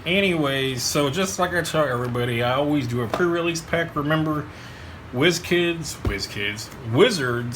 Anyways, so just like I tell everybody, I always do a pre-release pack. Remember, Wizards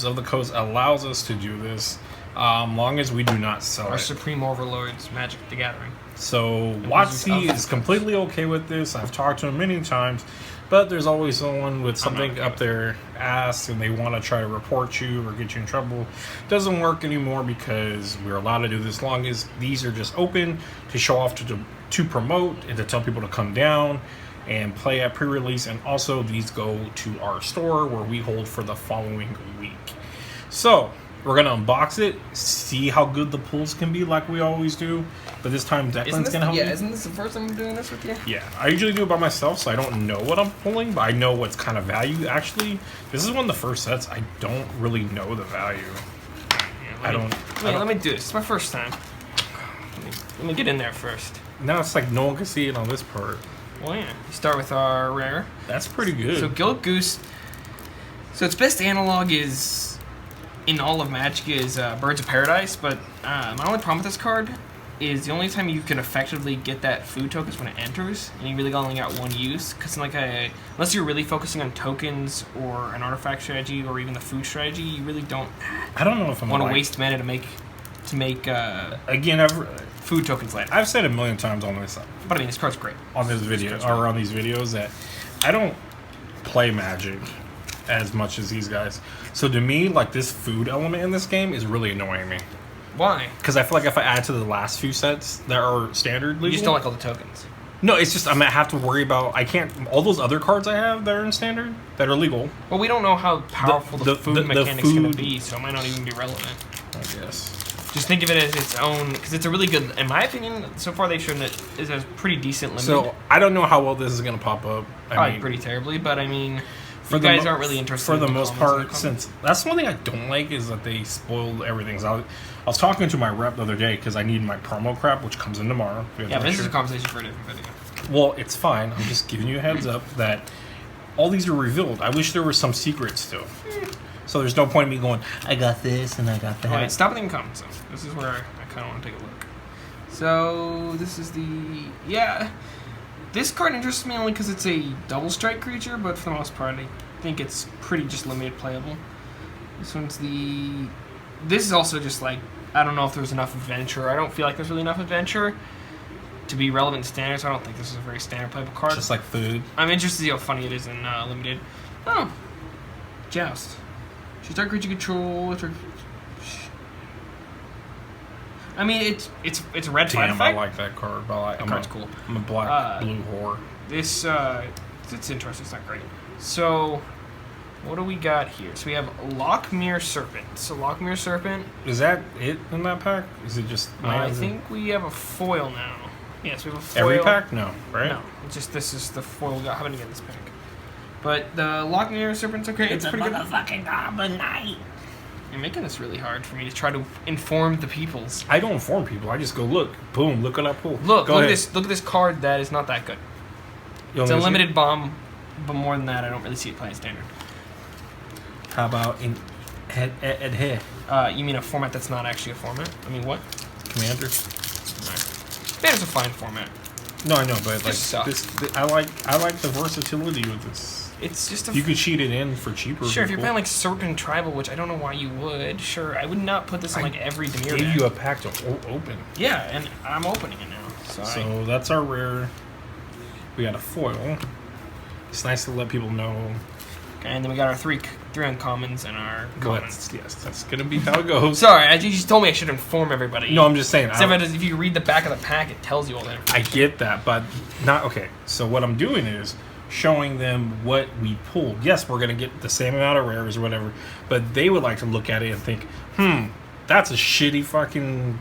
of the Coast allows us to do this, long as we do not sell Our it. Supreme Overlords, Magic the Gathering. So Watsy is completely okay with this. I've talked to him many times, but there's always someone with something up their ass and they want to try to report you or get you in trouble. Doesn't work anymore because we're allowed to do this long as these are just open to show off, to promote, and to tell people to come down and play at pre-release. And also these go to our store where we hold for the following week. So we're gonna unbox it, see how good the pulls can be, like we always do. But this time Declan's gonna help me. Yeah, isn't this the first time I'm doing this with you? Yeah, I usually do it by myself, so I don't know what I'm pulling, but I know what's kind of value. Actually, this is one of the first sets I don't really know the value. Yeah, let me do this. It's my first time. Let me get in there first. Now it's like no one can see it on this part. Well, yeah. You start with our rare. That's pretty good. So Gilt Goose. So its best analog is in all of Magic is Birds of Paradise, but my only problem with this card is the only time you can effectively get that food token is when it enters, and you really only got one use. Because unless you're really focusing on tokens or an artifact strategy or even the food strategy, you really don't. I don't know if I'm want to waste mana to make again. Food tokens land. I've said a million times on this, but I mean this card's great on this video or on these videos that I don't play Magic as much as these guys. So to me, like, this food element in this game is really annoying me. Why? Because I feel like if I add to the last few sets that are standard legal, you just don't like all the tokens. No, it's just I'm gonna have to worry about. I can't. All those other cards I have that are in standard that are legal. Well, we don't know how powerful the food mechanic's going to be, so it might not even be relevant. I guess. Just think of it as its own, because it's a really good. In my opinion, so far they've shown that it's a pretty decent limit. So I don't know how well this is gonna pop up. I mean, pretty terribly, but I mean. You guys aren't really interested for the most part, since that's one thing I don't like is that they spoiled everything. So I was talking to my rep the other day because I need my promo crap, which comes in tomorrow. Yeah, but this is a conversation for a different video. Well, it's fine. I'm just giving you a heads up that all these are revealed. I wish there were some secrets still. So there's no point in me going, I got this and I got that. Alright, stop leaving comments. So this is where I kind of want to take a look. So this is the This card interests me only because it's a double strike creature, but for the most part, I think it's pretty just limited playable. This is also just like, I don't know if there's enough adventure. I don't feel like there's really enough adventure to be relevant to standard, so I don't think this is a very standard playable card. Just like food. I'm interested to see how funny it is in limited. Oh, Joust. Choose target creature control. I mean, it's a red fight effect. I like that card, but that card's cool. I'm a black blue whore. This it's interesting. It's not great. So, what do we got here? So we have Lockmere Serpent. So Lockmere Serpent. Is that it in that pack? Is it just? I think we have a foil now. Yes, we have a foil. Every pack? No, right? No, it's just this is the foil we got. How many get this pack? But the Lockmere Serpent's okay. It's pretty good. Motherfucking Goblin Knight. You're making this really hard for me to try to inform the peoples. I don't inform people. I just go look. Boom. Look what I pull. Look at this. Look at this card. That is not that good. It's a limited bomb, but more than that, I don't really see it playing standard. How about in here? You mean a format that's not actually a format? I mean what? Commander. Commander's a fine format. No, I know, but like this, I like the versatility with this. It's just you could cheat it in for cheaper. Sure, if you're playing like Serpent Tribal, which I don't know why you would. Sure, I would not put this in like every Demir deck. Gave you a pack to open. Yeah, and I'm opening it now. So that's our rare. We got a foil. It's nice to let people know. Okay, and then we got our three uncommons and our commons. Yes, that's gonna be how it goes. Sorry, you just told me I should inform everybody. No, I'm just saying. If you read the back of the pack, it tells you all that information. I get that, but not okay. So what I'm doing is showing them what we pulled. Yes, we're gonna get the same amount of rares or whatever, but they would like to look at it and think, that's a shitty fucking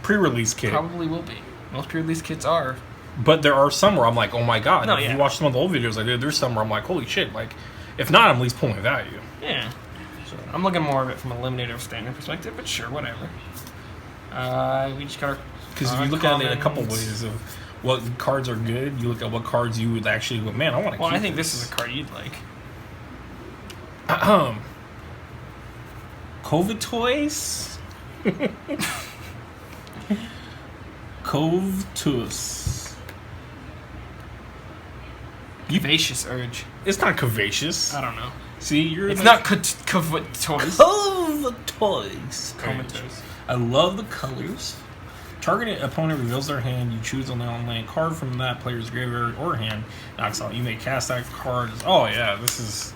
pre-release kit. Probably will be. Most pre-release kits are. But there are some where I'm like, oh my god. No, if you watch some of the old videos I did, there's some where I'm like, holy shit. Like, if not, I'm at least pulling value. Yeah. So I'm looking more of it from a limited or standard perspective, but sure, whatever. We just got our. Because if you look at it in a couple ways of what cards are good, you look at what cards you would actually go, man, I want to keep. Well, I think this is a card you'd like. COVID toys? Cove Toys. Vivacious Urge. It's not curvaceous. I don't know. See, you're. It's not comatose. Comatose. Comatose. I love the colors. Targeted opponent reveals their hand. You choose an online card from that player's graveyard or hand. Knocks out. You may cast that card. Oh yeah, this is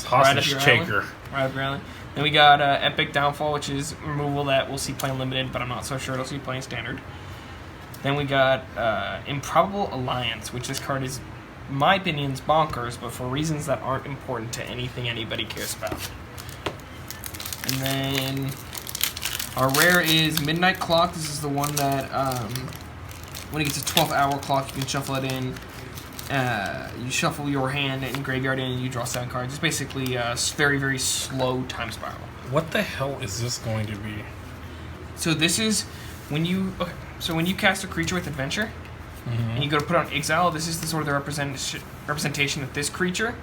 hostage taker. Right up your alley. Then we got Epic Downfall, which is removal that we'll see playing limited, but I'm not so sure it'll see playing standard. Then we got Improbable Alliance, which this card is, in my opinion, is bonkers, but for reasons that aren't important to anything anybody cares about. And then our rare is Midnight Clock. This is the one that when it gets a 12-hour clock, you can shuffle it in. You shuffle your hand and graveyard in, and you draw 7 cards. It's basically a very, very slow time spiral. What the hell is this going to be? So this is when you when you cast a creature with adventure, and you go to put on exile. This is the sort of the representation that this creature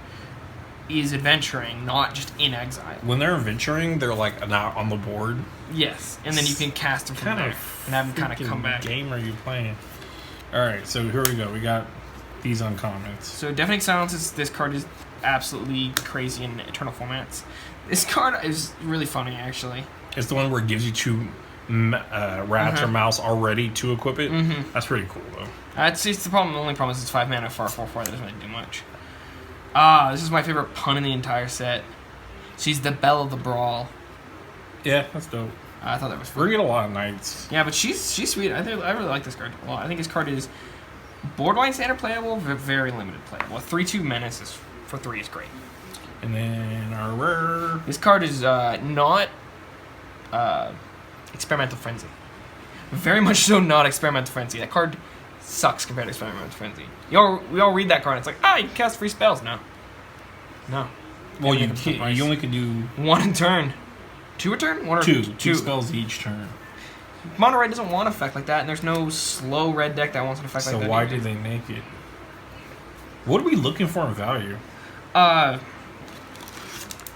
is adventuring, not just in exile. When they're adventuring, they're like not on the board. Yes, and then you can cast them from there and have them kind of come back. What game are you playing? All right, so here we go. We got these uncommons. So Deafening Silence this card is absolutely crazy in Eternal formats. This card is really funny, actually. It's the one where it gives you 2 rats or mouse already to equip it. That's pretty cool, though. It's the problem. The only problem is it's 5 mana for 4/4. That doesn't really do much. This is my favorite pun in the entire set. She's the belle of the brawl. Yeah, that's dope. I thought that was fun. We're getting a lot of knights. Yeah, but she's sweet. I really like this card. Well, I think this card is borderline standard playable, very limited playable. A 3/2 menace is, for 3 is great. And then our rare. This card is not Experimental Frenzy. Very much so not Experimental Frenzy. That card sucks compared to Experimental Frenzy. We all read that card and it's like, you can cast free spells. No. Well, you only can do 1 a turn. 2 a turn? 1 or 2. 2 spells each turn. Mono Red doesn't want an effect like that, and there's no slow red deck that wants an effect like that. So why did they make it? What are we looking for in value?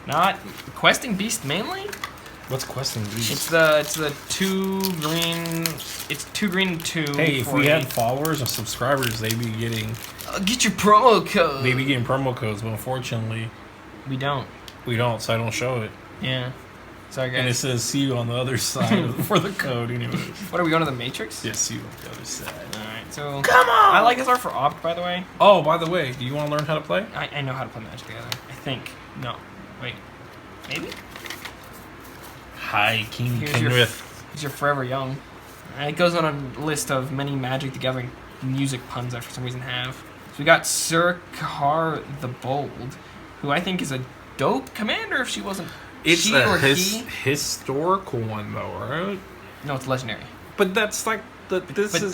Not Questing Beast mainly. What's Questing Beast? It's the 2 green. It's 2 green and 2. Hey, if we had followers and subscribers, they'd be getting. Get your promo code. They'd be getting promo codes, but unfortunately, we don't. So I don't show it. Yeah. Sorry, guys. And it says "see you on the other side" for the code, anyways. What, are we going to the Matrix? Yeah, see you on the other side. Alright, so. Come on! I like this art for Opt, by the way. Oh, by the way, do you want to learn how to play? I know how to play Magic together. I think. No. Wait. Maybe? Hi, King Here's Kenneth. your Forever Young. It goes on a list of many Magic the Gathering music puns I for some reason have. So we got Sir Kahar the Bold, who I think is a dope commander if she wasn't. It's she a or historical one, though, right? No, it's legendary. But that's like But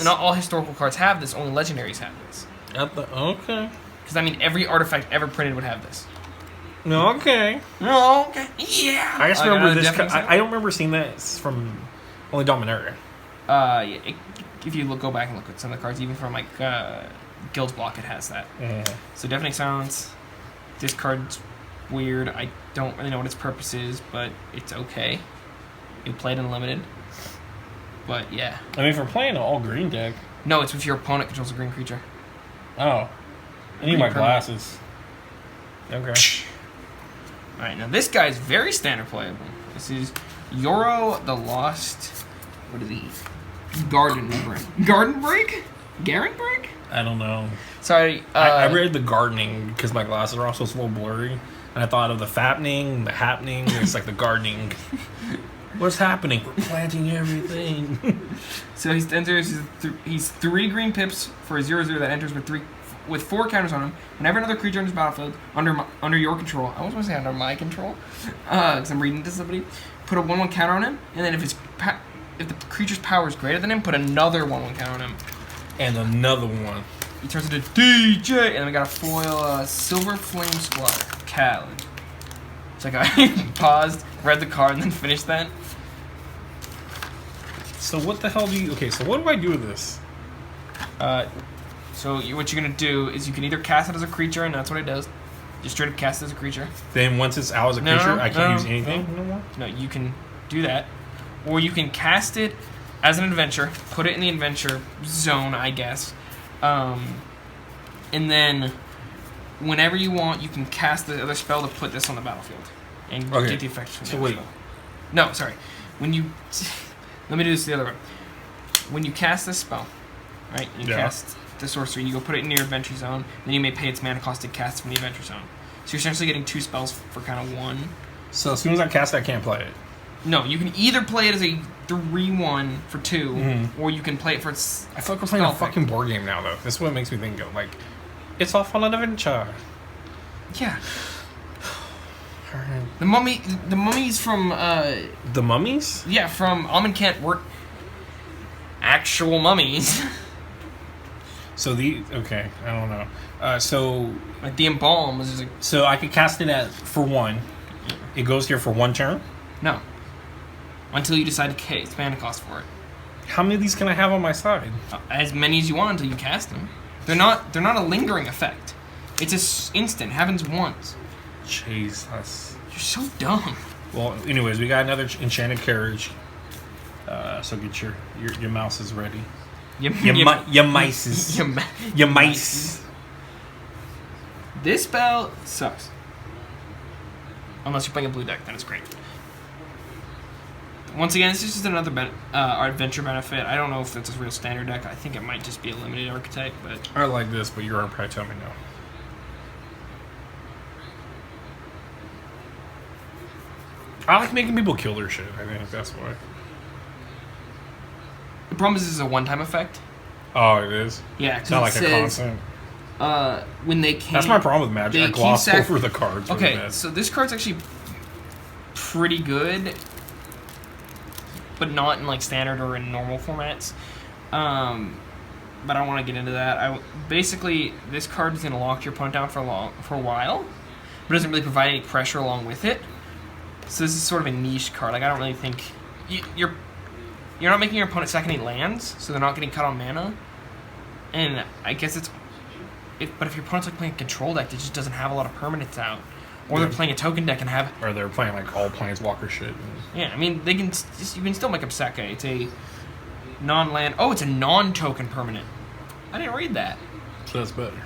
not all historical cards have this. Only legendaries have this. Okay. Because I mean, every artifact ever printed would have this. Okay. No, okay. Yeah. I just remember this. I don't remember seeing that from only Dominaria. Yeah. If you go back and look at some of the cards, even from like Guild Block, it has that. Yeah. So Deafening Silence. This card's weird. I don't really know what its purpose is, but it's okay. You played unlimited. But yeah. I mean, if we're playing an all green deck. No, it's if your opponent controls a green creature. Oh. I need my glasses. Okay. Alright, now this guy's very standard playable. This is Yoro the Lost. What is he? Garden Break. Garden Break? Garen Break? I don't know. Sorry. I read the gardening because my glasses are also a little blurry. And I thought of the fappening, the happening. It's like the gardening. What's happening? We're planting everything. So he enters. He's 3 green pips for a 0/0 that enters with 4 counters on him. Whenever another creature enters the battlefield under your control, I was going to say under my control, because I'm reading to somebody. Put a 1/1 counter on him, and then if the creature's power is greater than him, put another 1/1 counter on him. And another one. He turns into DJ, and then we got a foil Silver Flame Squatter, Callan. So I paused, read the card, and then finished that. So what the hell do you... Okay, so what do I do with this? So what you're going to do is you can either cast it as a creature, and that's what it does. Just straight up cast it as a creature. Then once it's out as a creature, I can't use anything? No, you can do that. Or you can cast it as an adventure, put it in the adventure zone, I guess. And then whenever you want, you can cast the other spell to put this on the battlefield. And get the effect from the other spell. No, sorry. When you... Let me do this the other way. When you cast this spell, right? You cast the sorcery, you go put it in your adventure zone, then you may pay its mana cost to cast from the adventure zone. So you're essentially getting 2 spells for kind of 1. So as soon as I cast it, I can't play it? No, you can either play it as a 3/1 for 2, or you can play it for its... I feel like we're playing a fucking board game now, though. This is what makes me think of, like, it's off on an adventure. Yeah. The mummies from... The mummies? Yeah, from Amonkhet were actual mummies. So okay, I don't know. So... Like the Embalm was just So I could cast it for 1. It goes here for 1 turn? No. Until you decide to pay its mana cost for it. How many of these can I have on my side? As many as you want until you cast them. They're not a lingering effect. It's a instant. Happens once. Jesus. You're so dumb. Well, anyways, we got another enchanted carriage. So get your mouses ready. Your mices. Your mice. This spell sucks. Unless you're playing a blue deck, then it's great. Once again, this is just another adventure benefit. I don't know if it's a real standard deck. I think it might just be a limited archetype, but... I like this, but you're probably telling me no. I like making people kill their shit. I think that's why. The problem is this is a one-time effect. Oh, it is? Yeah, it's not like a constant. When they came... That's my problem with Magic. I gloss over the cards. Okay, really so this card's actually pretty good, but not in like standard or in normal formats. But I don't want to get into that. Basically, this card is going to lock your opponent down for a while, but doesn't really provide any pressure along with it. So this is sort of a niche card. Like I don't really think you're not making your opponent sack any lands, so they're not getting cut on mana. And I guess but if your opponent's like playing a control deck that just doesn't have a lot of permanents out, or they're playing a token deck and have, or they're playing like all planeswalker shit. Yeah, I mean you can still make up Seke. It's a non-land. Oh, it's a non-token permanent. I didn't read that. So that's better.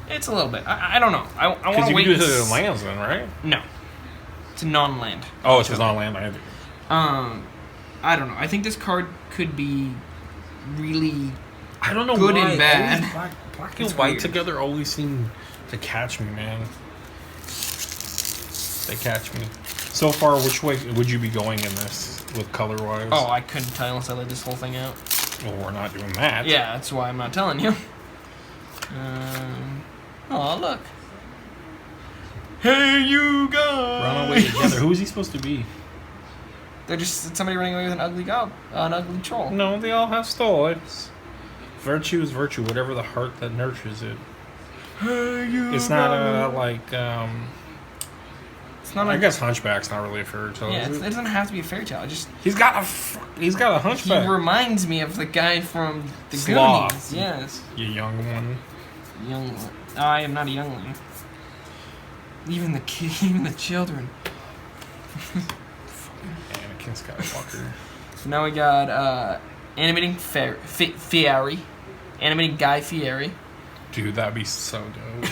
It's a little bit. I don't know. I want to wait. Because you can do it to lands then, right? No, it's a non-land. Oh, it's a non-land. I don't know. I think this card could be really. I don't know good why. and bad. Black and white together always seem to catch me, man. They catch me. So far, which way would you be going in this with color-wise? Oh, I couldn't tell unless I laid this whole thing out. Well, we're not doing that. Yeah, that's why I'm not telling you. Oh, look. Hey, you guys! Run away together. Who is he supposed to be? They're just somebody running away with an ugly troll. No, they all have stolets. Virtue is virtue, whatever the heart that nurtures it. Hey, you it's not like it's not. I guess Hunchback's not really a fairy tale. Yeah, is it doesn't have to be a fairy tale. He's got a hunchback. He reminds me of the guy from the Sloth. Goonies. Yes. You young one. Young one. I am not a youngling. Even the children. Anakin Skywalker. So now we got animating Fieri. Animating Guy Fieri. Dude, that'd be so dope.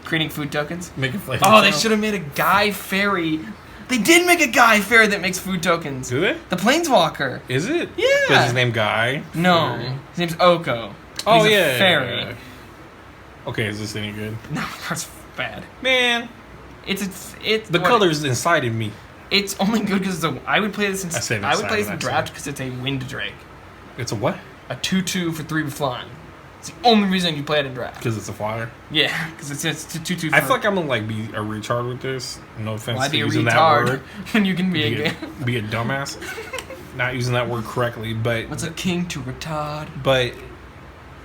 Creating food tokens. Making flavor. Oh, they should have made a Guy Fairy. They did make a Guy Fairy that makes food tokens. Do they? The Planeswalker. Is it? Yeah. Is his name Guy? No. Fairy? His name's Oko. Oh, He's yeah. a fairy. Yeah. Okay, is this any good? No, that's bad. Man. It's the colors incited me. It's only good because I would play this in I would play this in draft because it's a wind drake. It's a what? A 2/2 for 3 with flying. It's the only reason you play it in draft. Because it's a flyer? Yeah, because it's a 2/2. I feel like I'm gonna be a retard with this. No offense Why to be a using retard that word. when you can be a dumbass. Not using that word correctly, but what's a king to retard? But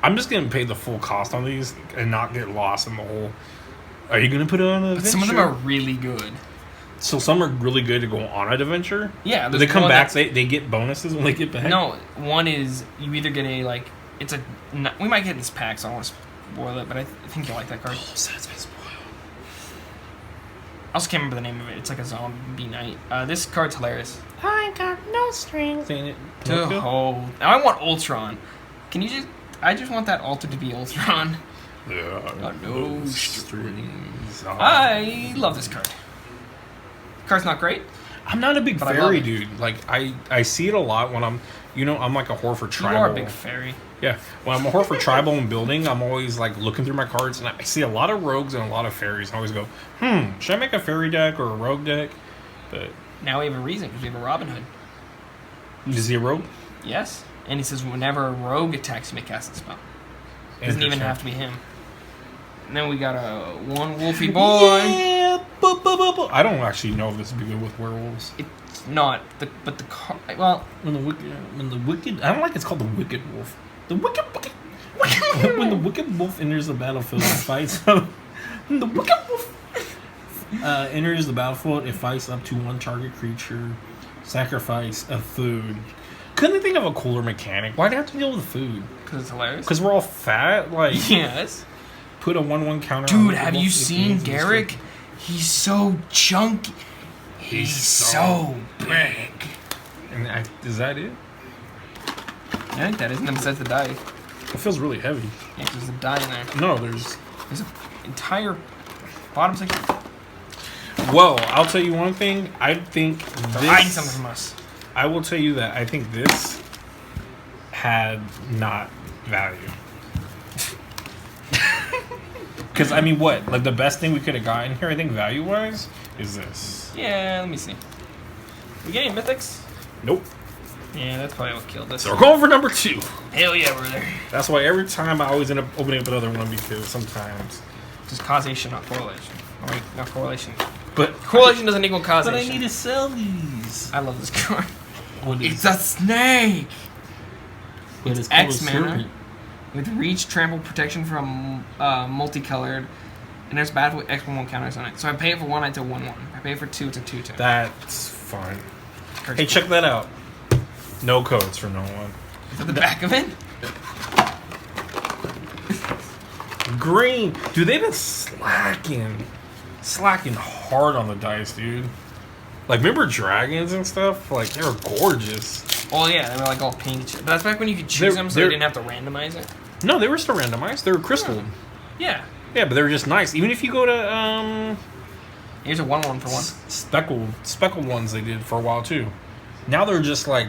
I'm just gonna pay the full cost on these and not get lost in the whole. Are you gonna put it on an adventure? Some of them are really good. So some are really good to go on an adventure. Yeah, do they come back? They get bonuses when they get back. No, one is you either get a we might get this pack, so I don't want to spoil it, but I think you'll like that card. Oh, so it's been spoiled. I also can't remember the name of it. It's like a zombie knight. This card's hilarious. I got no strings in it To hold. Now I want Ultron. Can you just? I just want that altar to be Ultron. Got no strings. I love this card. Card's not great. I'm not a big fairy dude. Like I see it a lot when I'm like a whore for tribal. You are a big fairy. Yeah, when I'm a whore for tribal and building, I'm always like looking through my cards and I see a lot of rogues and a lot of fairies. I always go, should I make a fairy deck or a rogue deck? But now we have a reason because we have a Robin Hood. Is he a rogue? Yes, and he says whenever a rogue attacks, you may cast a spell. It doesn't even have to be him. And then we got a one wolfy boy. Yeah, I don't actually know if this would be good with werewolves. It's not. Well, when the wicked, I don't like it's called the wicked wolf. The wicked when the wicked wolf enters the battlefield and fights. The wicked wolf enters the battlefield. It fights up to one target creature. Sacrifice of food. Couldn't think of a cooler mechanic. Why'd I have to deal with food? Because it's hilarious. Because we're all fat. Like yes. Put a 1/1 counter. Dude, have you seen Garrick? He's so chunky. He's so big. And is that it? I think that is. And then besides the die. It feels really heavy. Yeah, there's a die in there. No, there's an entire bottom section. Well, I'll tell you one thing. I think they're hiding something from us. I will tell you that I think this had not value. Because, I mean, what? Like, the best thing we could have gotten here, I think, value-wise, is this. Yeah, let me see. We get any mythics? Nope. Yeah, that's probably what killed us. So we're going for number 2. Hell yeah, we're there. That's why every time I always end up opening up another one, because sometimes... Just causation, not correlation. Oh, wait, not correlation. But correlation doesn't equal causation. But I need to sell these. I love this card. It's a snake! It's X mana. With reach, trample, protection from multicolored, and there's bad with X1 counters on it. So I pay it for 1, it's a 1/1. I pay it for 2, it's a 2/2. That's fine. Hey, check that out. No codes for no one. Is that the back of it? Green. Dude, they've been slacking hard on the dice, dude. Like, remember dragons and stuff? Like, they were gorgeous. Oh, yeah, they were like all pink. But that's back when you could choose them so you didn't have to randomize it. No, they were still randomized. They were crystal. Yeah. Yeah, but they were just nice. Even if you go to, here's a 1/1 for 1. Speckled ones they did for a while, too. Now they're just like...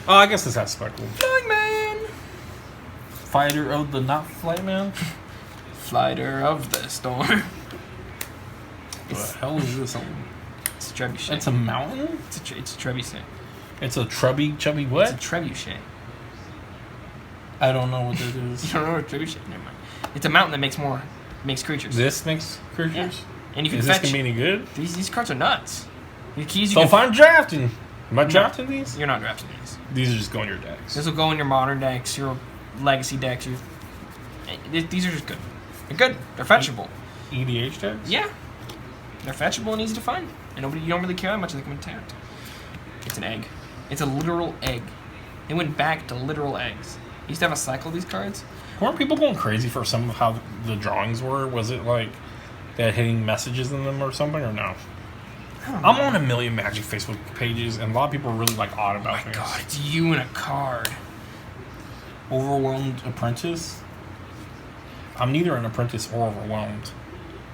Oh, I guess this has speckled. Flying Man! Fighter of the not flight man? Fighter of the storm. What the hell is this? It's a trebuchet. It's a mountain? It's a trebuchet. It's a chubby what? It's a trebuchet. I don't know what that is. You don't know what a trebuchet? Never mind. It's a mountain that makes creatures. This makes creatures? Yeah. And you can is fetch. This gonna be any good? These cards are nuts. The keys. So if I'm drafting, am I drafting these? You're not drafting these. These are just going in your decks. This will go in your modern decks, your legacy decks. These are just good. They're good. They're fetchable. EDH decks? Yeah. They're fetchable and easy to find. And you don't really care how much they come in tapped. It's an egg. It's a literal egg. They went back to literal eggs. They used to have a cycle of these cards. Weren't people going crazy for some of how the drawings were? Was it like they had hidden messages in them or something, or no? I'm on a million Magic Facebook pages, and a lot of people are really like odd about this. Oh my god, it's you in a card. Overwhelmed apprentice? I'm neither an apprentice or overwhelmed.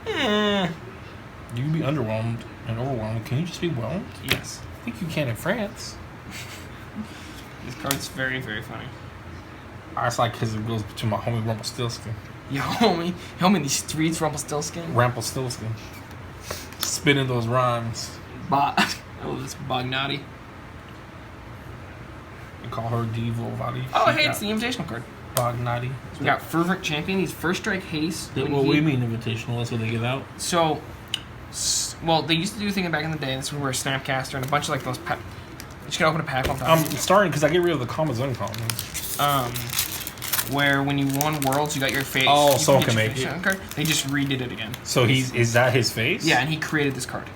You can be underwhelmed and overwhelmed. Can you just be whelmed? Yes. I think you can in France. This card's very, very funny. That's like because it goes to my homie Rumpelstiltskin. Yo, homie, these streets, Rumpelstiltskin. Rumpelstiltskin. Spinning those rhymes. Oh, this Bognati. You call her Devo Valley. Oh, hey, it's the invitational card. Bognati. We got Fervent Champion. He's first strike haste. What do you mean invitational? That's what they give out? So, well, they used to do a thing back in the day. This is where Snapcaster and a bunch of like those. You just gotta open a pack on top. I'm starting because I get rid of the commas uncommons. Where when you won Worlds, you got your face. Oh, you Soul can make it. Card. They just redid it again. So is that his face? Yeah, and he created this card.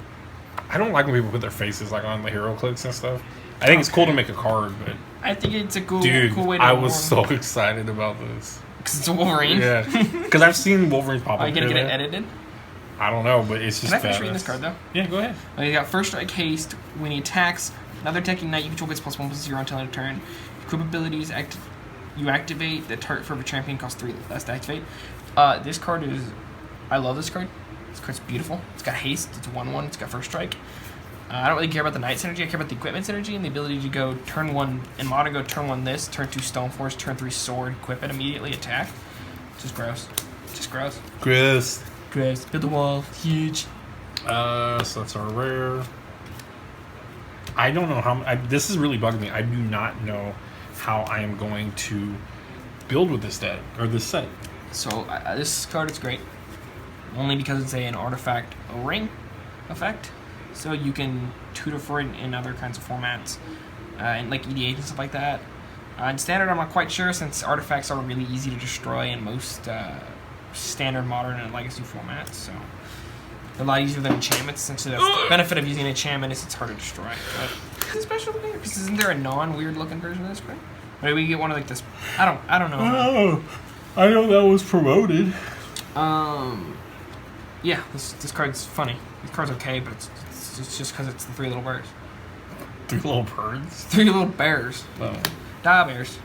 I don't like when people put their faces like on the hero clicks and stuff. I think it's cool to make a card, but I think it's a cool way to. I was so excited about this because it's a Wolverine. Yeah, because I've seen Wolverines pop up. Are you gonna get it edited? I don't know, but it's just. Can I finish reading this card though? Yeah, go ahead. You got first strike haste. When he attacks another attacking knight, you control gets +1/+0 until end of turn. Equip abilities you activate the target for a champion costs 3 less to activate. This card is, I love this card. This card's beautiful. It's got haste. It's 1/1. It's got first strike. I don't really care about the Knight synergy. I care about the equipment synergy and the ability to go turn 1 in Modern. Go turn 1 this, turn 2 Stoneforge, turn 3 Sword, equip it immediately, attack. Just gross. Just gross. Gross. Gross. Build the wall. Huge. So that's our rare. I don't know how. This is really bugging me. I do not know how I am going to build with this deck or this set. So this card is great, only because it's an artifact ring effect. So you can tutor for it in other kinds of formats, and like EDH and stuff like that. In Standard, I'm not quite sure, since artifacts are really easy to destroy in most Standard, Modern, and Legacy formats. So they're a lot easier than enchantments. Essentially, that's the benefit of using an enchantment is it's hard to destroy. But it's special here, because isn't there a non-weird looking version of this card? Maybe we get one of like this. I don't know. Oh, I know that was promoted. Yeah, this card's funny. This card's okay, but it's just because it's the 3 little birds. 3 little birds? 3 little bears. Oh. Da bears.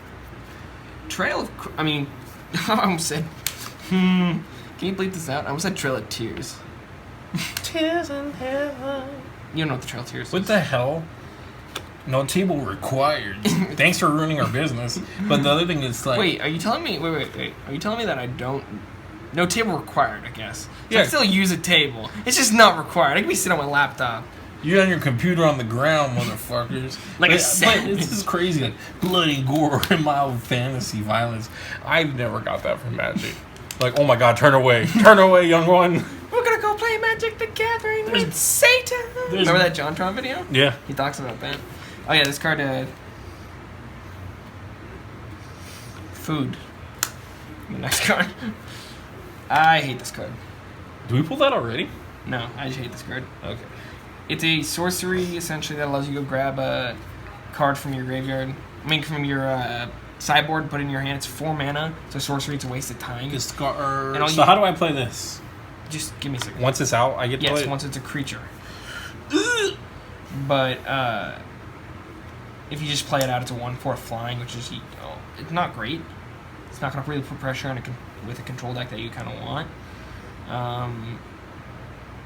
Trail of... I mean, I almost said... Can you bleep this out? I almost said Trail of Tears. Tears in heaven. You don't know what the Trail of Tears is. What the hell? No table required. Thanks for ruining our business. But the other thing is like... Wait, are you telling me... Wait. Are you telling me that I don't... No table required, I guess. So yeah. I still use a table. It's just not required. I can be sitting on my laptop. You're on your computer on the ground, motherfuckers. Like but this is crazy. Like blood and gore and mild fantasy violence. I've never got that from Magic. Like, oh my god, turn away. Turn away, young one. We're gonna go play Magic the Gathering with Satan. Remember that JonTron video? Yeah. He talks about that. Oh yeah, this card, food. The next card. I hate this card. Do we pull that already? No, I just hate this card. Okay. It's a sorcery, essentially, that allows you to grab a card from your graveyard. I mean, from your sideboard, put it in your hand. It's 4 mana. It's a sorcery. It's a waste of time. So how do I play this? Just give me a second. Once it's out, I get to play it? Yes, once it's a creature. But if you just play it out, it's a 1/4 flying, which is it's not great. It's not going to really put pressure on with a control deck that you kind of want.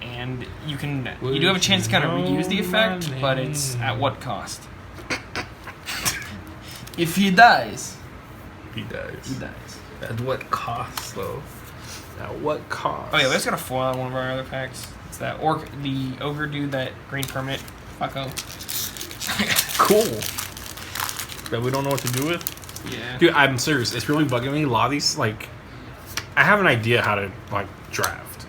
And you do have a chance to kind of reuse the effect, but it's at what cost? If he dies. He dies. He dies. At what cost, though? At what cost? Oh yeah, we just got a foil on one of our other packs. It's that the ogre dude, that green permanent fucko. Cool. That we don't know what to do with? Yeah. Dude, I'm serious. It's really bugging me. A lot of these, like... I have an idea how to, like, draft.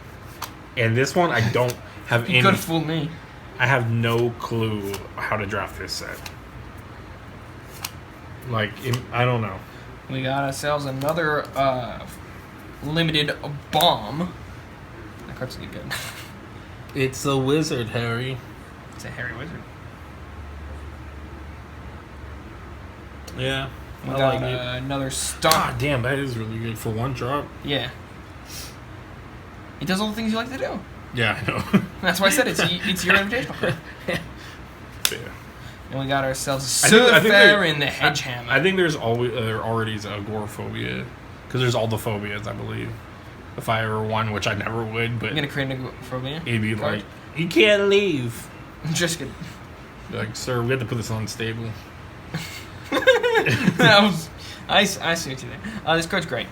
And this one, I don't have any... You could have fooled me. I have no clue how to draft this set. Like, I don't know. We got ourselves another limited bomb. That card's gonna be good. It's a wizard, Harry. It's a hairy wizard. Yeah. We I got like it. another stomp. God damn, that is really good for 1 drop. Yeah. It does all the things you like to do. Yeah, I know. That's why I said it's your invitational card. Yeah. And we got ourselves a Surfer in the Hedgehammer. I think there's already agoraphobia. Because there's all the phobias, I believe. If I ever won, which I never would, but... You're going to create an agoraphobia? It'd be like, you can't leave. Just kidding. Like, sir, we have to put this on stable. I see what you think. This card's great.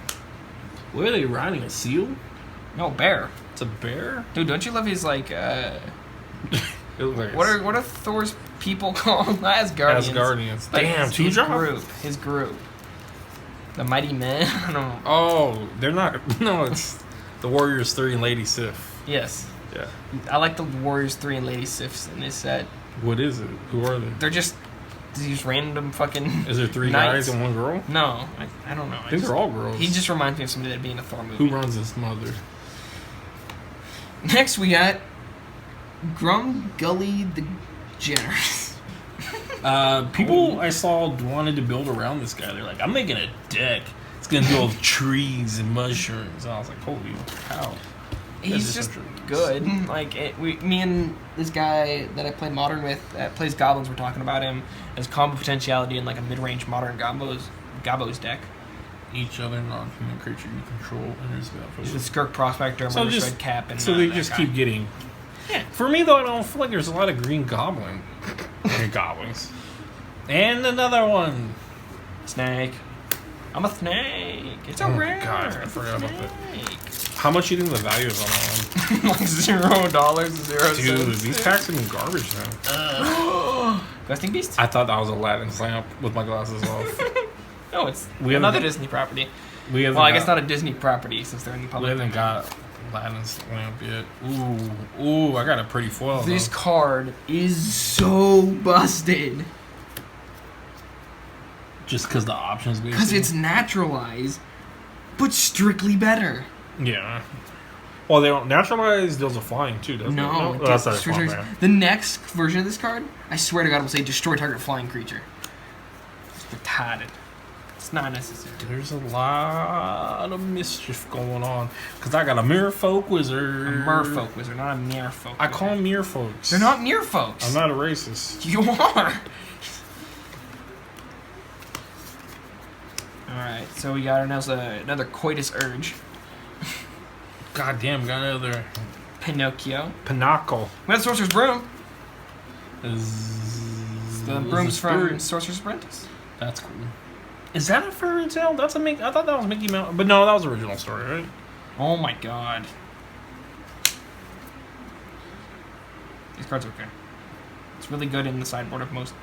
What are they riding? A seal? No, bear. It's a bear? Dude, don't you love his, like, Like what are Thor's people called? Asgardians. Asgardians. Like Damn, his group. His group. The Mighty Men. I don't know. Oh, they're not... No, it's the Warriors 3 and Lady Sif. Yes. Yeah. I like the Warriors 3 and Lady Sifs in this set. What is it? Who are they? They're just these random fucking... Is there 3 knights. guys and 1 girl? No, I don't know. I think they're all girls. He just reminds me of somebody that'd be in a Thor movie. Who runs this mother? Next we got Grum Gully the Generous. People I saw wanted to build around this guy. They're like, I'm making a deck. It's going to deal with trees and mushrooms. And I was like, holy cow. He's just good. Like, me and this guy that I play Modern with that plays Goblins were talking about him as combo potentiality in like a mid-range Modern Gabo's deck. Each other non-human creature you control enters the battlefield. The Skirk Prospector, Murderous Red Cap, and so they just keep getting. Yeah. For me though, I don't feel like there's a lot of green goblins. And another one. Snake. I'm a snake. It's a rare. God, I forgot about that. How much do you think the value is on that one? Like $0, 0 Dude, cents. these packs are in garbage now. Gusting Beast? I thought that was Aladdin's lamp with my glasses off. No, it's another Disney property. I guess not a Disney property since they're in the public. We haven't got Aladdin's lamp yet. Ooh, I got a pretty foil. This card is so busted. Just because the options, because it's naturalized, but strictly better. Yeah. Well, they don't naturalize deals of flying too, doesn't it? No, that's not flying, man. The next version of this card, I swear to God, will say destroy target flying creature. It's retarded. It's not necessary. There's a lot of mischief going on because I got a Merfolk Wizard. A Merfolk Wizard, not a Merfolk. I call them Merfolks. They're not Merfolks. I'm not a racist. You are. Alright, so we got another Coitus Urge. God damn, got another Pinocchio. Pinocchio. We got Sorcerer's Broom. Is the brooms from Sorcerer's Apprentice. That's cool. Is that a fairy tale? I thought that was Mickey Mouse, but no, that was the original story, right? Oh my god. These cards are okay. It's really good in the sideboard of most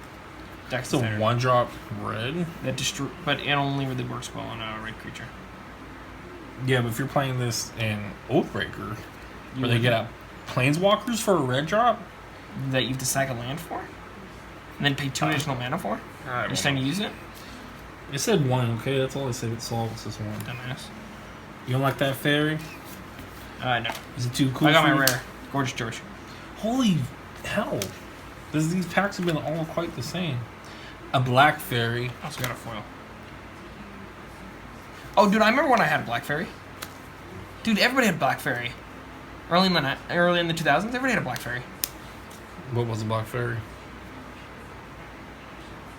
decks. It's a 1-drop red that but it only really works well on a red creature. Yeah, but if you're playing this in Oathbreaker, where they get out Planeswalkers for a red drop that you have to sack a land for, and then pay 2 additional mana for each time you use it. It said 1, okay? That's all I said. It solves this one. Dumbass. You don't like that fairy? No. Is it too cool? I got my rare. Gorgeous George. Holy hell. These packs have been all quite the same. A black fairy. I also got a foil. Oh, dude, I remember when I had a black fairy. Dude, everybody had black fairy. Early in the 2000s, everybody had a black fairy. What was a black fairy?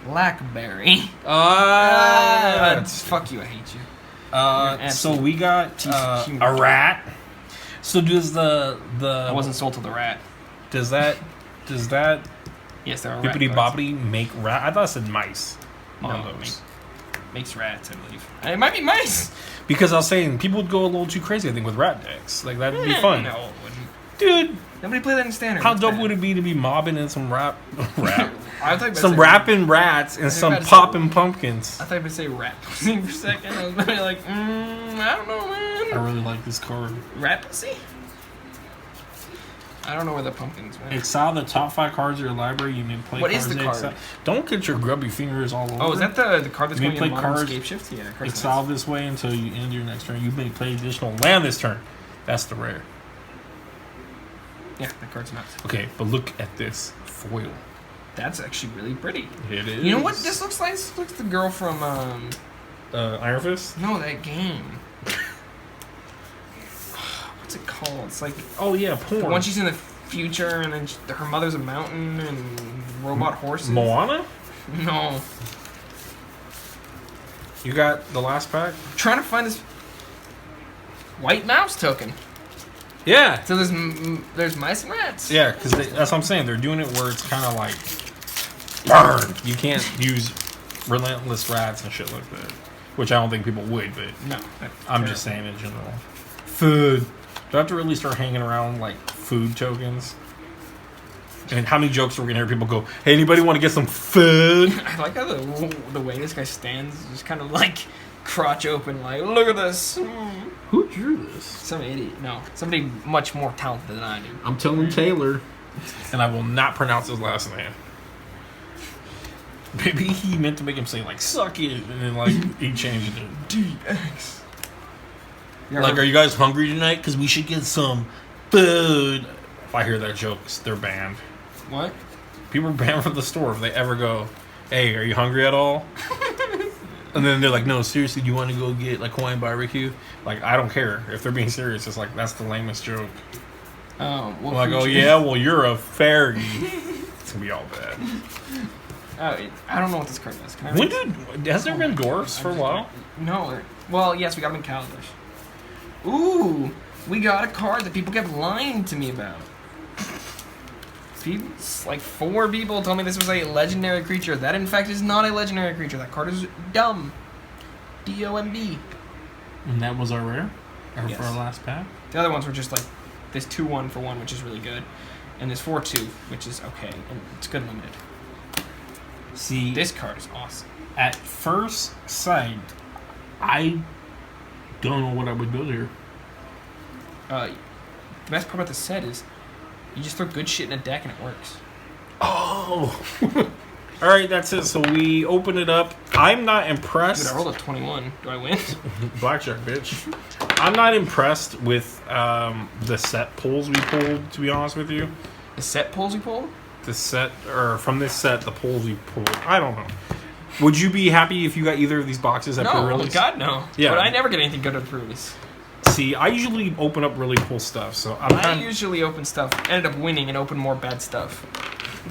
Blackberry. Fuck you, I hate you. So we got a rat. So does the I wasn't sold to the rat. Does that yes, there are bippity boppity make rat? I thought it said mice. No, makes rats, I believe. It might be mice. Because I was saying people would go a little too crazy, I think, with rat decks. Like that'd be fun. No, it wouldn't. Dude, nobody play that in standard. How dope would it be to be mobbing in some some rapping rats and some popping pumpkins? I thought you would say rat pussy for a second. I was like, I don't know, man. I really like this card. Rat pussy? I don't know where the pumpkins went. Exile the top 5 cards of your library. You may play what cards. What is the card? Don't get your grubby fingers all over. Oh, is that the card that's going to cards, Escape Shift? Yeah, exile this way until you end your next turn. You may play additional land this turn. That's the rare. Yeah, that card's nuts. Okay, but look at this foil. That's actually really pretty. It is. You know what this looks like? This looks like the girl from Iron Fist? No, that game. What's it called? It's like porn. The one she's in the future, and then her mother's a mountain and robot horses. Moana? No. You got the last pack? I'm trying to find this white mouse token. Yeah. So there's mice and rats. Yeah, because that's what I'm saying. They're doing it where it's kind of like burn. You can't use relentless rats and shit like that, which I don't think people would. But no, I'm just saying in general. Food. Do I have to really start hanging around like food tokens? And how many jokes are we gonna hear people go, "Hey, anybody want to get some food?" I like how the way this guy stands, just kind of like crotch open, like, look at this. Who drew this? Some idiot. No, somebody much more talented than I do. I'm telling Taylor, and I will not pronounce his last name. Maybe he meant to make him say like "suck it," and then like he changed it. DX. Like, are you guys hungry tonight? Because we should get some food. If I hear that joke, they're banned. What? People are banned from the store if they ever go, "Hey, are you hungry at all?" And then they're like, "No, seriously, do you want to go get like Hawaiian barbecue?" Like, I don't care if they're being serious. It's like that's the lamest joke. Well, I'm like, oh yeah, well you're a fairy. It's gonna be all bad. I don't know what this card does. Can I When has there been dwarfs for a while? No. Well, yes, we got them in calendars. Ooh, we got a card that people kept lying to me about. Like 4 people told me this was a legendary creature. That, in fact, is not a legendary creature. That card is dumb. D-O-M-B. And that was our rare? Yes. For our last pack? The other ones were just like this 2-1 for 1, which is really good. And this 4-2, which is okay. And it's good limited. See, This card is awesome. at first sight, I don't know what I would build here. The best part about the set is you just throw good shit in a deck and it works. Oh! Alright, that's it. So we open it up. I'm not impressed. Dude, I rolled a 21. Do I win? Blackjack, bitch. I'm not impressed with the set pulls we pulled, to be honest with you. The set pulls we pulled? The set, or from this set, the pulls we pulled. I don't know. Would you be happy if you got either of these boxes at pre-release? God, no. Yeah. But I never get anything good at pre-release. See, I usually open up really cool stuff, so I usually open stuff, ended up winning and open more bad stuff.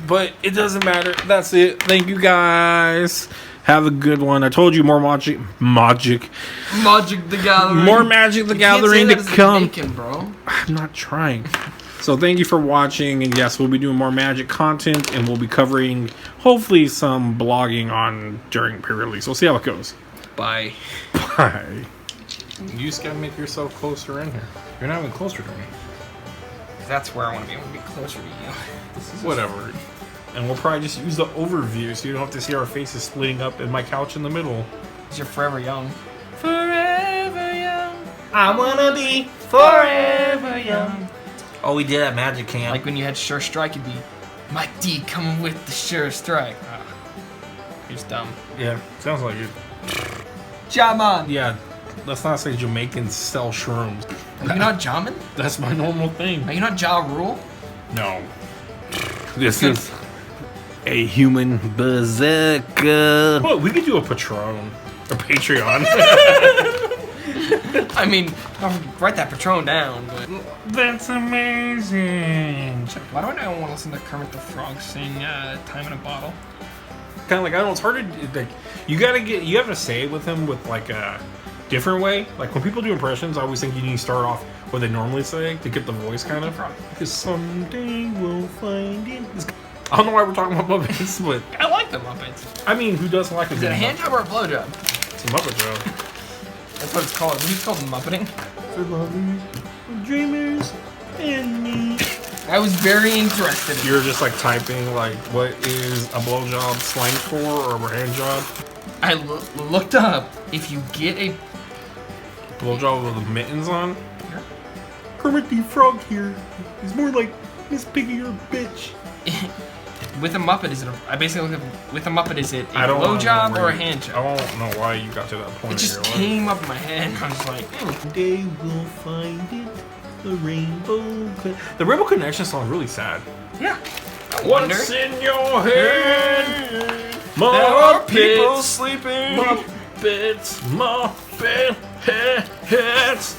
But it doesn't matter. That's it. Thank you guys. Have a good one. I told you more Magic the Gathering. More Magic the Gathering to come. Bacon, bro. I'm not trying. So thank you for watching, and yes, we'll be doing more Magic content, and we'll be covering hopefully some blogging on during pre-release. We'll see how it goes. Bye. Bye. You just gotta make yourself closer in here. You're not even closer to me. That's where I want to be. I want to be closer to you. Whatever. And we'll probably just use the overview so you don't have to see our faces splitting up in my couch in the middle. Because you're forever young. Forever young. I wanna be forever young. Oh, we did at Magic Camp. Like when you had Sure Strike, you'd be Mike D coming with the Sure Strike. You're just dumb. Yeah, sounds like it. Jaman! Yeah, let's not say Jamaicans sell shrooms. Are you not Jaman? That's my normal thing. Are you not Ja Rule? No. This is a human berserker. Well, we could do a Patron. Or Patreon. I mean, I'll write that Patron down, but... That's amazing. Why do I not want to listen to Kermit the Frog sing Time in a Bottle? Kind of like, I don't know, it's hard to, like, you have to say it with him with, like, a different way. Like, when people do impressions, I always think you need to start off what they normally say to get the voice, kind of. Because someday we'll find it. I don't know why we're talking about Muppets, but... I like the Muppets. I mean, who doesn't like a Is it a hand job or a blow job? It's a Muppet job. That's what it's called. What do you call Muppeting? For lovers, dreamers, and me. I was very interested in You're just like typing like what is a blowjob slang for or a hand job? I looked up if you get a Blowjob with the mittens on? Yeah. Kermit the Frog here. He's more like Miss Piggy or bitch. with a Muppet, is it? I basically looked up with a Muppet. Is it a blowjob blowjob or a hand job? I don't know why you got to that point. It just in your came life. up in my head. And I was like, They will find it. The Rainbow Connection song is really sad. yeah. I wonder. What's in your head? There are people sleeping. Muppets, Muppet heads.